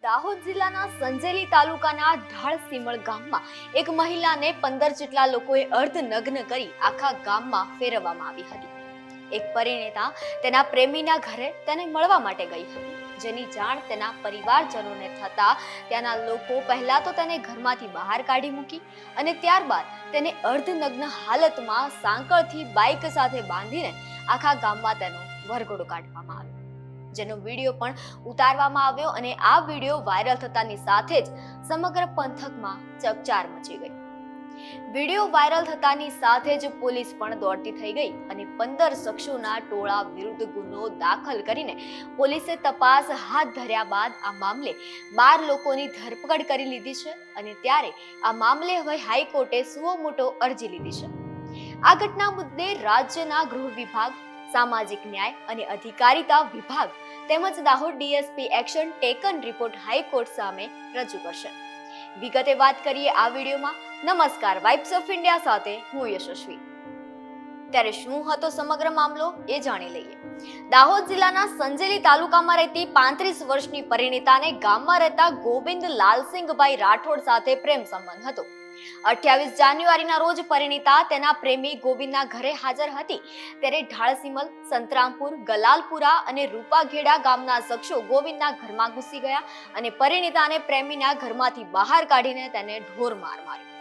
દાહોદ જિલ્લાના સંજેલી તાલુકાના ઢાળસીમળ ગામમાં એક મહિલાને 15 જેટલા લોકોએ અર્ધનગ્ન કરી આખા ગામમાં ફેરવવામાં આવી હતી. એક પરિણીતા તેના પ્રેમીના ઘરે તેને મળવા માટે ગઈ હતી, જેની જાણ તેના પરિવારજનોને થતા ત્યાંના લોકો પહેલા તો તેને ઘરમાંથી બહાર કાઢી મૂકી અને ત્યારબાદ તેને અર્ધનગ્ન હાલતમાં સાંકળથી બાઇક સાથે બાંધીને આખા ગામમાં તેનો વરઘોડો કાઢવામાં આવ્યો, જેનો વિડીયો પણ ઉતારવામાં આવ્યો અને આ વિડીયો વાયરલ થતાની સાથે જ સમગ્ર પંથકમાં ચકચાર મચી ગઈ. વિડીયો વાયરલ થતાની સાથે જ પોલીસ પણ દોડતી થઈ ગઈ અને 15 શખ્સોના ટોળા વિરુદ્ધ ગુનો દાખલ કરીને પોલીસે તપાસ હાથ ધર્યા બાદ આ મામલે 12 લોકોની ધરપકડ કરી લીધી છે અને ત્યારે આ મામલે હવે હાઈકોર્ટે સુઓ મોટો અરજી લીધી છે. આ ઘટના મુદ્દે રાજ્યના ગૃહ વિભાગ, સામાજિક ન્યાય અને અધિકારીતા વિભાગ તેમજ Dahod DSP action taken report high court સામે રજૂ કરશે. વિગતે વાત કરીએ આ વિડીયોમાં. નમસ્કાર, વાઇબ્સ ઓફ ઇન્ડિયા સાથે હું યશસ્વી. ત્યારે શું હતો સમગ્ર મામલો એ જાણી લઈએ. દાહોદ જિલ્લાના સંજેલી તાલુકામાં રહેતી 35 વર્ષની પરિણીતાને ગામમાં રહેતા ગોવિંદ લાલસિંહભાઈ રાઠોડ સાથે પ્રેમ સંબંધ હતો. 28 જાન્યુઆરીના રોજ પરિણીતા તેના પ્રેમી ગોવિંદના ઘરે હાજર હતી, ત્યારે ઢાળસીમલ, સંતરામપુર, ગલાલપુરા અને રૂપાઘેડા ગામના શખ્સો ગોવિંદના ઘરમાં ઘૂસી ગયા અને પરિણીતાને પ્રેમીના ઘરમાંથી બહાર કાઢીને તેને ઢોર માર માર્યો.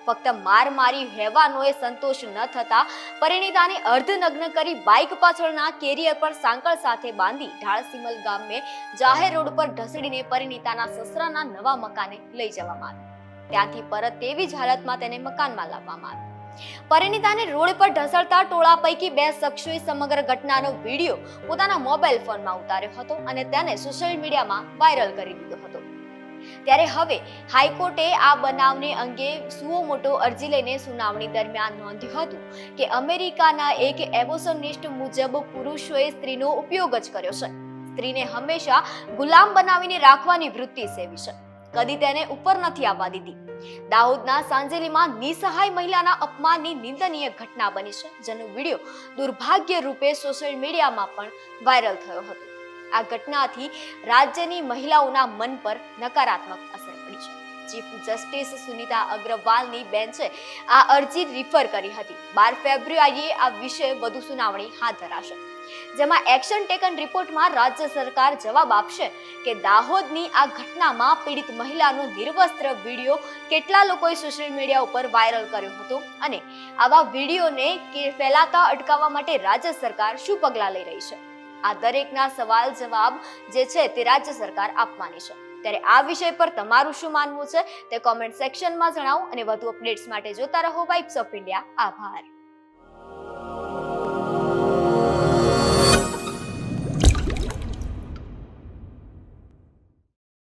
ફક્ત માર મારી હેવાનો એ સંતોષ ન થતા પરિણીતાને અર્ધનગ્ન કરી બાઇક પાછળના કેરિયર પર સાંકળ સાથે બાંધી ઢાળસીમલ ગામે જાહેર રોડ પર ઢસડીને પરિણીતાના સસરાના નવા મકાને લઈ જવામાં આવી. ત્યાંથી પરત તેવી જ હાલતમાં તેને મકાનમાં લાવવામાં આવી. પરિણીતાને રોડ પર ઢસડતા ટોળા પૈકી 2 શખ્સોએ સમગ્ર ઘટનાનો વિડીયો પોતાના મોબાઈલ ફોનમાં ઉતાર્યો હતો અને તેને સોશિયલ મીડિયામાં વાયરલ કરી દીધો હતો. ત્યારે હવે હાઈકોર્ટે આ બનાવને અંગે સુઓ મોટો અરજી લઈને સુનાવણી દરમિયાન નોંધ્યું હતું કે અમેરિકાના એક એવોલ્યુશનિસ્ટ મુજબ પુરુષોએ સ્ત્રીનો ઉપયોગ જ કર્યો છે. સ્ત્રીને હંમેશા ગુલામ બનાવીને રાખવાની વૃત્તિ સેવી છે, કદી તેને ઉપર નથી આવવા દીધી. દાહોદના સાંજેલીમાં નિસહાય મહિલાના અપમાનની નિંદનીય ઘટના બની છે, જેનો વિડીયો દુર્ભાગ્ય રૂપે સોશિયલ મીડિયામાં પણ વાયરલ થયો હતો. આ ઘટનાથી રાજ્યની મહિલાઓના મન પર નકારાત્મક અસર પડી છે. ચીફ જસ્ટિસ સુનિતા અગ્રવાલની બેન્ચે આ અરજી રિફર કરી હતી. 12 ફેબ્રુઆરીએ આ વિશે વધુ સુનાવણી હાથ ધરાશે, જેમાં એક્શન ટેકન રિપોર્ટમાં રાજ્ય સરકાર જવાબ આપશે કે દાહોદની આ ઘટનામાં પીડિત મહિલાનો નિર્વસ્ત્ર વિડીયો કેટલા લોકોએ સોશિયલ મીડિયા ઉપર વાયરલ કર્યો હતો અને આવા વિડીયોને ફેલાતા અટકાવવા માટે રાજ્ય સરકાર શું પગલાં લઈ રહી છે. આ દરેકના સવાલ જવાબ જે છે તે રાજ્ય સરકાર આપવાની છે. ત્યારે આ વિષય પર તમારું શું માનવું છે તે કોમેન્ટ સેક્શનમાં જણાવો અને વધુ અપડેટ્સ માટે જોતા રહો વાઇબ્સ ઓફ ઇન્ડિયા. આભાર.